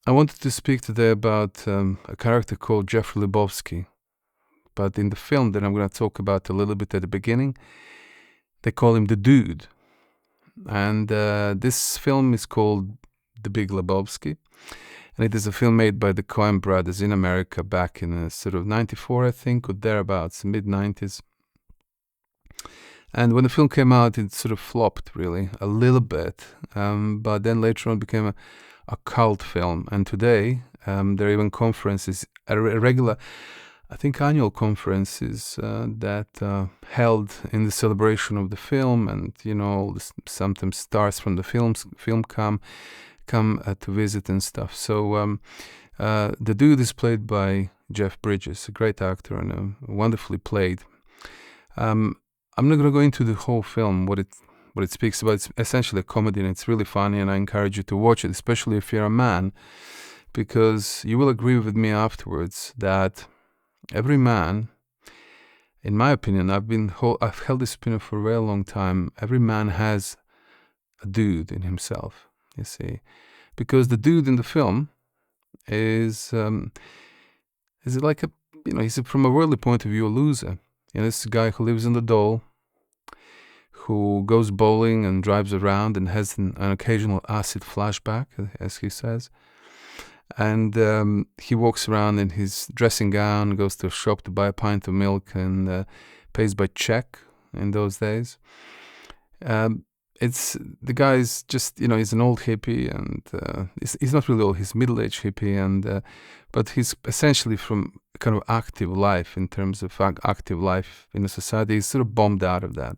I wanted to speak today about a character called Jeffrey Lebowski. But in the film that I'm going to talk about a little bit at the beginning, they call him the Dude. And this film is called The Big Lebowski. And it is a film made by the Coen brothers in America back in sort of 94, I think, or thereabouts, mid-90s. And when the film came out, it sort of flopped, really, a little bit. But then later on became a cult film. And today, there are even conferences, regular, I think annual conferences that held in the celebration of the film. And, sometimes stars from the film come to visit and stuff. So the Dude is played by Jeff Bridges, a great actor and wonderfully played. I'm not going to go into the whole film, what it speaks about. It's essentially a comedy, and it's really funny, and I encourage you to watch it, especially if you're a man, because you will agree with me afterwards that every man, in my opinion, I've held this opinion for a very long time, every man has a dude in himself, you see, because the dude in the film is like he's from a worldly point of view a loser. This guy who lives in the Dole, who goes bowling and drives around and has an occasional acid flashback, as he says. And he walks around in his dressing gown, goes to a shop to buy a pint of milk, and pays by check in those days. The guy's just, he's an old hippie, and he's not really old, he's middle-aged hippie, but he's essentially from kind of active life, in terms of active life in a society. He's sort of bombed out of that.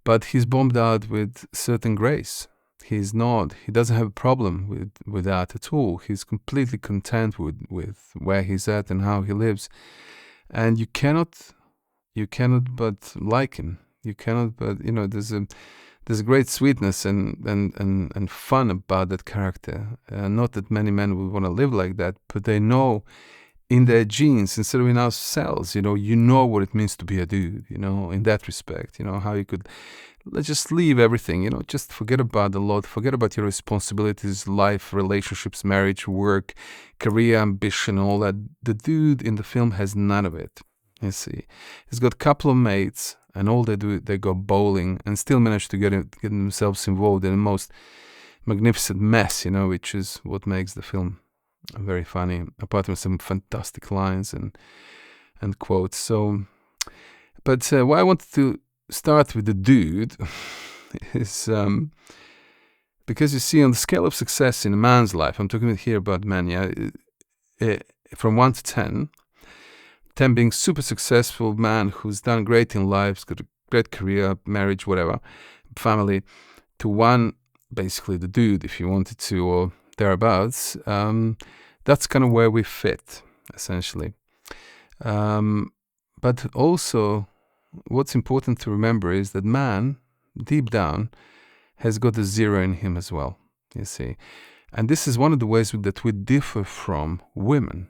But he's bombed out with certain grace. He doesn't have a problem with that at all. He's completely content with where he's at and how he lives. And you cannot but like him. You cannot but, there's a great sweetness and fun about that character. Not that many men would want to live like that, but they know in their genes, instead of in our cells, you know what it means to be a dude, in that respect, how you could just leave everything, just forget about the lot, forget about your responsibilities, life, relationships, marriage, work, career, ambition, all that. The dude in the film has none of it, you see. He's got a couple of mates, and all they do, they go bowling and still manage to get themselves involved in the most magnificent mess, which is what makes the film very funny, apart from some fantastic lines and quotes. So, but why I wanted to start with the Dude is because you see, on the scale of success in a man's life, I'm talking here about men, from 1 to 10, 10 being super successful man who's done great in life, got a great career, marriage, whatever, family, to 1, basically the Dude, if you wanted to, or thereabouts. That's kind of where we fit, essentially. But also, what's important to remember is that man, deep down, has got a 0 in him as well, you see. And this is one of the ways that we differ from women.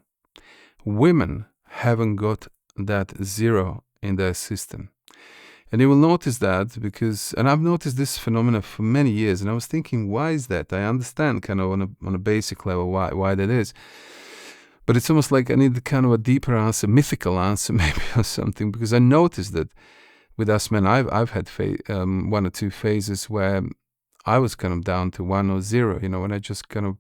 Women haven't got that 0 in their system. And you will notice that and I've noticed this phenomena for many years, and I was thinking, why is that? I understand kind of on a basic level why that is. But it's almost like I need kind of a deeper answer, mythical answer maybe, or something, because I noticed that with us men, I've had 1 or 2 phases where I was kind of down to 1 or 0, when I just kind of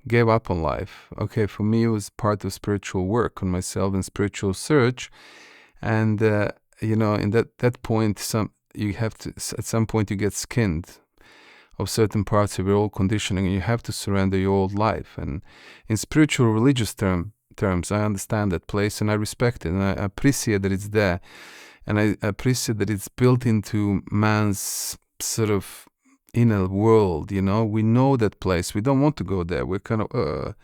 gave up on life. Okay, for me, it was part of spiritual work on myself and spiritual search. And, in that point, at some point you get skinned of certain parts of your old conditioning, and you have to surrender your old life. And in spiritual religious terms, I understand that place, and I respect it, and I appreciate that it's there, and I appreciate that it's built into man's sort of inner world. We know that place. We don't want to go there. We're kind of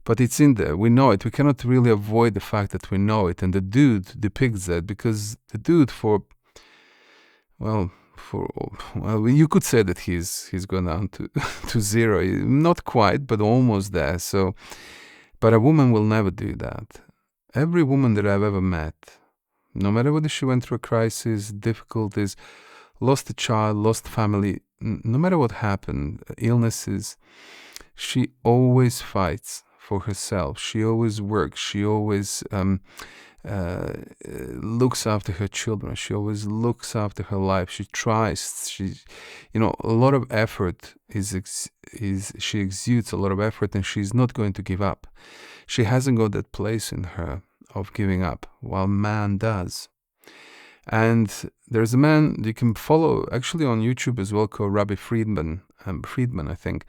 but it's in there. We know it. We cannot really avoid the fact that we know it. And the Dude depicts that, because the Dude, you could say that he's gone down to to 0. Not quite, but almost there. So, but a woman will never do that. Every woman that I've ever met, no matter whether she went through a crisis, difficulties, lost a child, lost family, no matter what happened, illnesses, she always fights for herself. She always works. She always looks after her children. She always looks after her life. She tries. A lot of effort she exudes a lot of effort, and she's not going to give up. She hasn't got that place in her of giving up, while man does. And there's a man you can follow actually on YouTube as well called Rabbi Friedman, I think.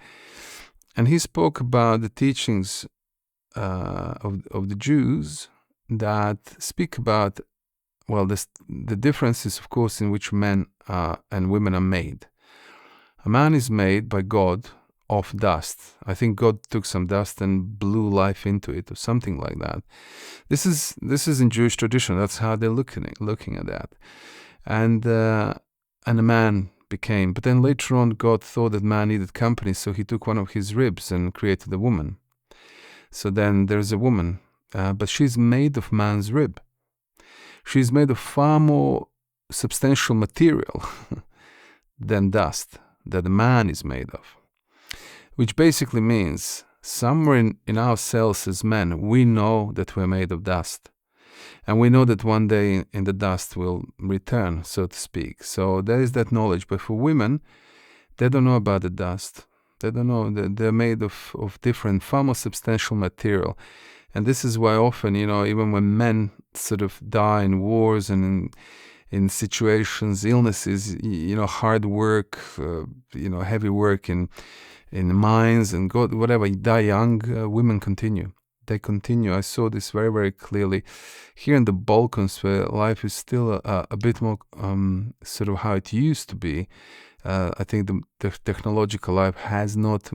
And he spoke about the teachings of the Jews that speak about, well, the differences, of course, in which men and women are made. A man is made by God of dust. I think God took some dust and blew life into it, or something like that. This is in Jewish tradition. That's how they're looking at that. And a man became. But then later on, God thought that man needed company, so he took one of his ribs and created a woman. So then there's a woman, but she's made of man's rib. She's made of far more substantial material than dust that a man is made of. Which basically means somewhere in our cells as men, we know that we're made of dust. And we know that one day in the dust will return, so to speak. So there is that knowledge. But for women, they don't know about the dust. They don't know that they're made of different, far more substantial material. And this is why often, even when men sort of die in wars and in situations, illnesses, hard work, heavy work in mines and God, whatever, die young, women continue. They continue. I saw this very, very clearly here in the Balkans, where life is still a bit more sort of how it used to be. I think the technological life has not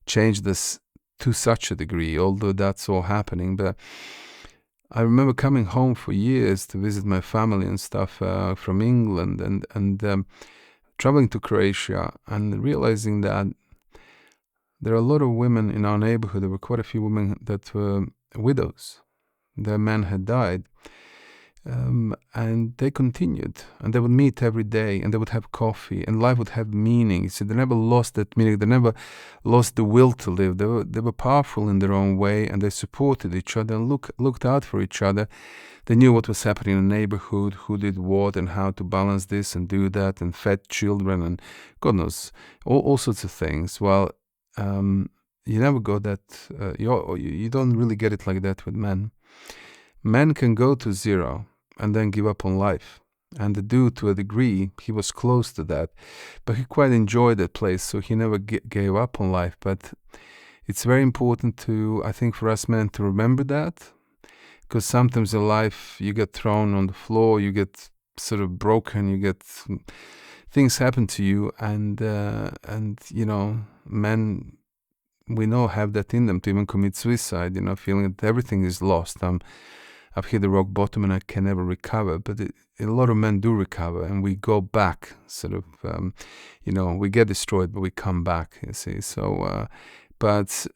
changed this to such a degree, although that's all happening. But I remember coming home for years to visit my family and stuff from England and traveling to Croatia and realizing that there are a lot of women in our neighborhood. There were quite a few women that were widows. Their men had died. And they continued, and they would meet every day, and they would have coffee, and life would have meaning. So they never lost that meaning. They never lost the will to live. They were powerful in their own way, and they supported each other and looked out for each other. They knew what was happening in the neighborhood, who did what, and how to balance this and do that, and fed children, and God knows, all sorts of things. Well, you never got that. You don't really get it like that with men. Men can go to zero and then give up on life. And the dude, to a degree, he was close to that. But he quite enjoyed that place, so he never gave up on life. But it's very important I think, for us men to remember that. Because sometimes in life, you get thrown on the floor, you get sort of broken, things happen to you. And men, we know, have that in them to even commit suicide, feeling that everything is lost. I've hit the rock bottom and I can never recover. But a lot of men do recover, and we go back, sort of, we get destroyed, but we come back, you see. So, but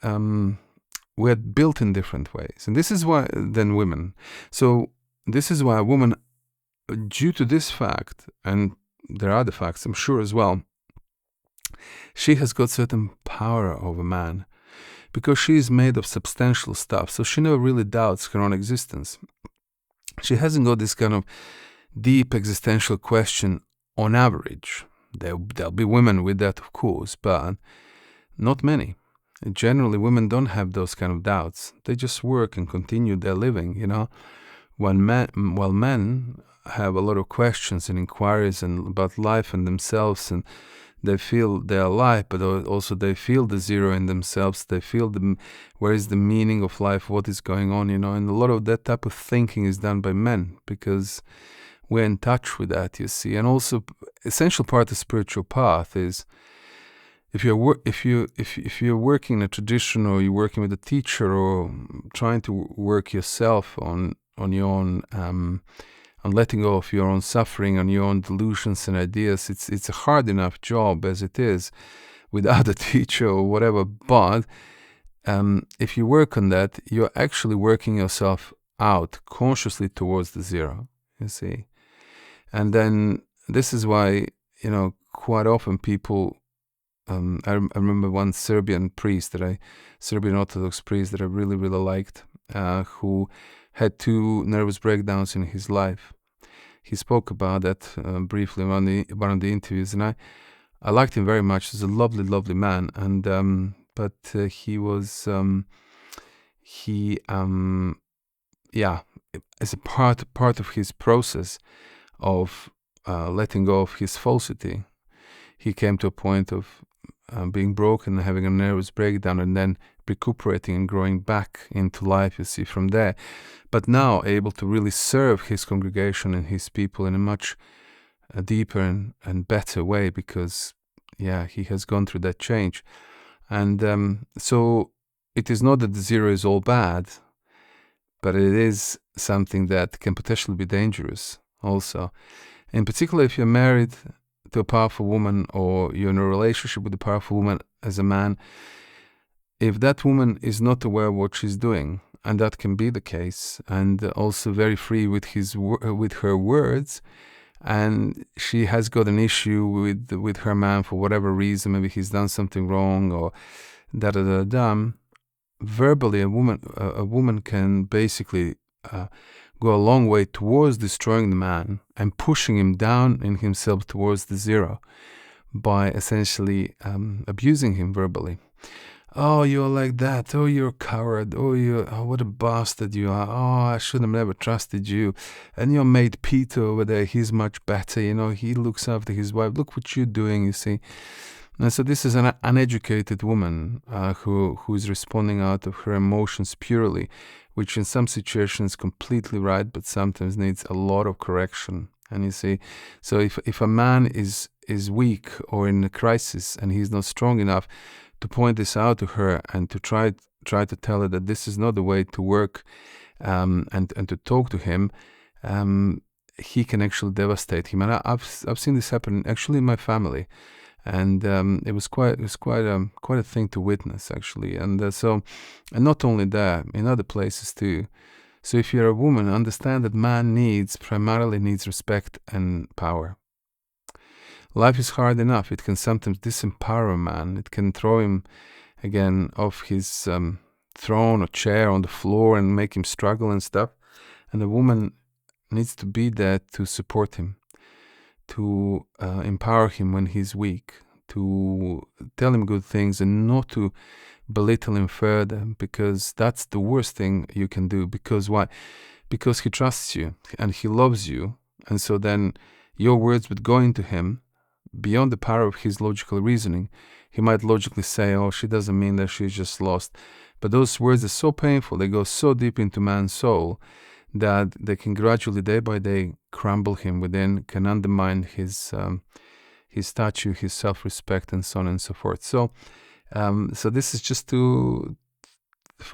we're built in different ways. And this is why, than women. So this is why a woman, due to this fact, and there are other facts, I'm sure as well, she has got certain power over man. Because she is made of substantial stuff, so she never really doubts her own existence. She hasn't got this kind of deep existential question on average. There'll be women with that, of course, but not many. Generally, women don't have those kind of doubts. They just work and continue their living, while men have a lot of questions and inquiries about life and themselves, and they feel they are alive, but also they feel the zero in themselves. They feel where is the meaning of life, what is going on, and a lot of that type of thinking is done by men because we're in touch with that, you see. And also, essential part of the spiritual path is if you're working in a tradition, or you're working with a teacher, or trying to work yourself on your own. On letting go of your own suffering, on your own delusions and ideas. It's a hard enough job as it is without a teacher or whatever, but if you work on that, you're actually working yourself out consciously towards the zero, you see. And then this is why, quite often people I remember one Serbian Orthodox priest that I really, really liked, who had 2 nervous breakdowns in his life. He spoke about that briefly in one of the interviews, and I liked him very much. He's a lovely, lovely man, and but he was as a part of his process of letting go of his falsity, he came to a point of being broken, having a nervous breakdown, and then recuperating and growing back into life, you see, from there. But now able to really serve his congregation and his people in a much deeper and better way, because, he has gone through that change. And so it is not that the zero is all bad, but it is something that can potentially be dangerous also. In particular, if you're married to a powerful woman, or you're in a relationship with a powerful woman as a man, if that woman is not aware of what she's doing, and that can be the case, and also very free with her words, and she has got an issue with her man for whatever reason, maybe he's done something wrong, or verbally a woman can basically go a long way towards destroying the man and pushing him down in himself towards the zero by essentially abusing him verbally. Oh, you're like that. Oh, you're a coward. Oh, what a bastard you are. Oh, I should have never trusted you. And your mate Peter over there, he's much better. He looks after his wife. Look what you're doing, you see. And so this is an uneducated woman who is responding out of her emotions purely, which in some situations is completely right, but sometimes needs a lot of correction. And you see, so if a man is weak or in a crisis and he's not strong enough to point this out to her and to try to tell her that this is not the way to work, and to talk to him, he can actually devastate him. And I've seen this happen actually in my family. And it was quite a thing to witness, actually. And not only that, in other places too. So if you're a woman, understand that man primarily needs respect and power. Life is hard enough. It can sometimes disempower a man. It can throw him again off his throne or chair on the floor and make him struggle and stuff. And the woman needs to be there to support him, to empower him when he's weak, to tell him good things and not to belittle him further, because that's the worst thing you can do. Because why? Because he trusts you and he loves you, and so then your words would go into him beyond the power of his logical reasoning. He might logically say, oh, she doesn't mean that, she's just lost. But those words are so painful, they go so deep into man's soul, that they can gradually, day by day, crumble him within, can undermine his statue, his self-respect, and so on and so forth. So this is just for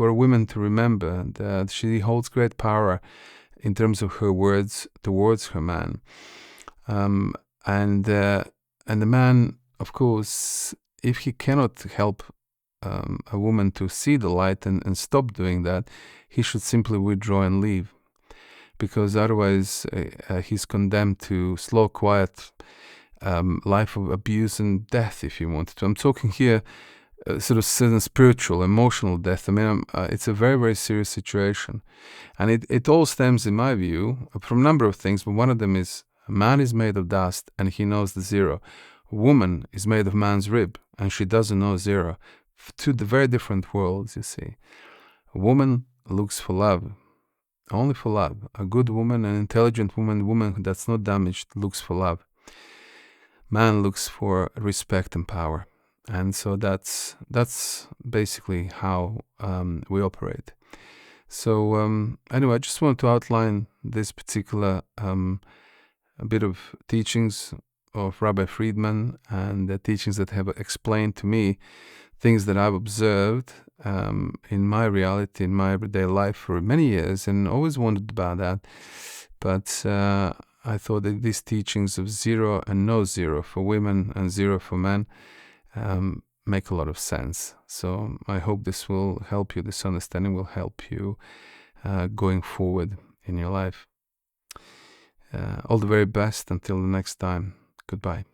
a woman to remember that she holds great power in terms of her words towards her man, and the man, of course, if he cannot help a woman to see the light and stop doing that, he should simply withdraw and leave. Because otherwise he's condemned to slow, quiet life of abuse and death, if you want to. I'm talking here sort of spiritual, emotional death. I mean, it's a very, very serious situation. And it all stems, in my view, from a number of things, but one of them is a man is made of dust and he knows the zero. A woman is made of man's rib and she doesn't know zero. Two very different worlds, you see. A woman looks for love. Only for love. A good woman, an intelligent woman that's not damaged, looks for love. Man looks for respect and power. And so that's basically how we operate. So anyway, I just wanted to outline this particular a bit of teachings of Rabbi Friedman, and the teachings that have explained to me things that I've observed in my reality, in my everyday life for many years, and always wondered about that. But I thought that these teachings of zero and no zero for women and zero for men make a lot of sense. So I hope this will help you, this understanding will help you going forward in your life. All the very best until the next time. Goodbye.